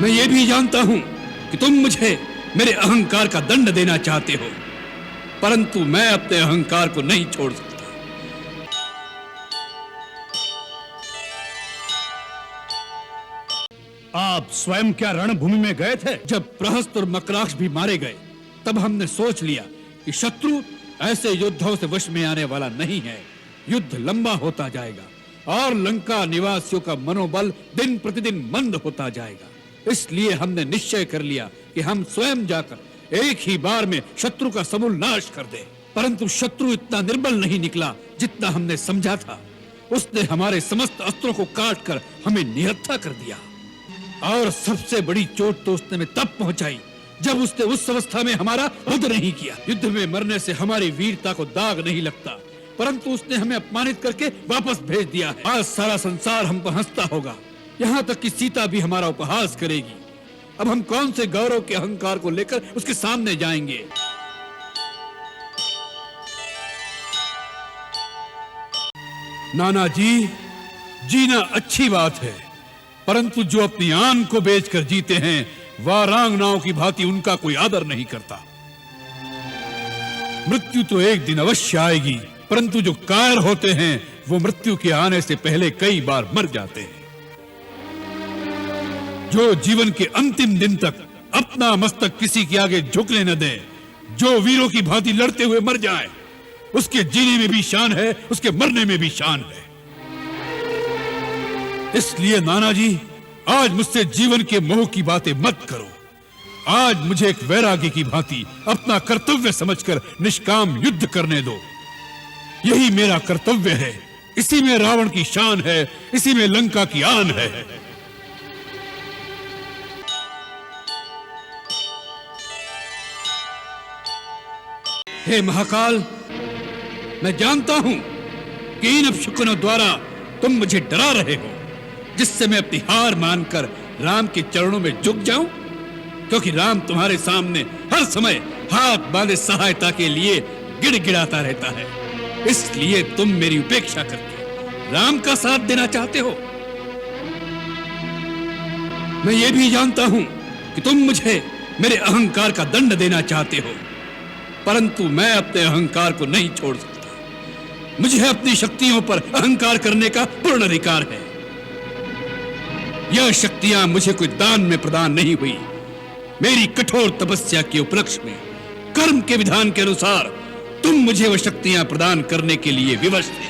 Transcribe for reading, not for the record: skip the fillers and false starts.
मैं ये भी जानता हूं कि तुम मुझे मेरे अहंकार का दंड देना चाहते हो, परंतु मैं अपने अहंकार को नहीं छोड़ सकता। आप स्वयं क्या रणभूमि में गए थे? जब प्रहस्त और मकराक्ष भी मारे गए, तब हमने सोच लिया कि शत्रु ऐसे योद्धाओं से वश में आने वाला नहीं है। युद्ध लंबा होता जाएगा और लंका निवासियों का मनोबल दिन प्रतिदिन मंद होता जाएगा। इसलिए हमने निश्चय कर लिया कि हम स्वयं जाकर एक ही बार में शत्रु का समूल नाश कर दें। परंतु शत्रु इतना निर्बल नहीं निकला जितना हमने समझा था। उसने हमारे समस्त अस्त्रों को काट कर हमें निहत्था कर दिया। और सबसे बड़ी चोट तो उसने में तब पहुंचाई जब उसने उस अवस्था में हमारा वध नहीं किया। युद्ध में मरने से हमारी वीरता को दाग नहीं लगता, परंतु उसने हमें अपमानित करके वापस भेज दिया है। आज सारा संसार हम पर हंसता होगा, यहाँ तक कि सीता भी हमारा उपहास करेगी। अब हम कौन से गौरव के अहंकार को लेकर उसके सामने जाएंगे? नाना जी, जीना अच्छी बात है, परंतु जो अपनी आन को बेचकर जीते हैं वह रांगनाओं की भांति उनका कोई आदर नहीं करता। मृत्यु तो एक दिन अवश्य आएगी, परंतु जो कायर होते हैं वो मृत्यु के आने से पहले कई बार मर जाते हैं। जो जीवन के अंतिम दिन तक अपना मस्तक किसी के आगे झुकने न दे, जो वीरों की भांति लड़ते हुए मर जाए, उसके जीने में भी शान है, उसके मरने में भी शान है। इसलिए नाना जी, आज मुझसे जीवन के मोह की बातें मत करो। आज मुझे एक वैरागी की भांति अपना कर्तव्य समझकर निष्काम युद्ध करने दो। यही मेरा कर्तव्य है, इसी में रावण की शान है, इसी में लंका की आन है। हे महाकाल, मैं जानता हूं कि इन अपशकुनों द्वारा तुम मुझे डरा रहे हो, जिससे मैं अपनी हार मानकर राम के चरणों में झुक जाऊं, क्योंकि राम तुम्हारे सामने हर समय हाथ बांधे सहायता के लिए गिड़गिड़ाता रहता है। इसलिए तुम मेरी उपेक्षा करके राम का साथ देना चाहते हो। मैं ये भी जानता हूं कि तुम मुझे मेरे अहंकार का दंड देना चाहते हो, परंतु मैं अपने अहंकार को नहीं छोड़ सकता। मुझे अपनी शक्तियों पर अहंकार करने का पूर्ण अधिकार है। यह शक्तियां मुझे कोई दान में प्रदान नहीं हुई। मेरी कठोर तपस्या के उपलक्ष्य में कर्म के विधान के अनुसार तुम मुझे वह शक्तियां प्रदान करने के लिए विवश थे।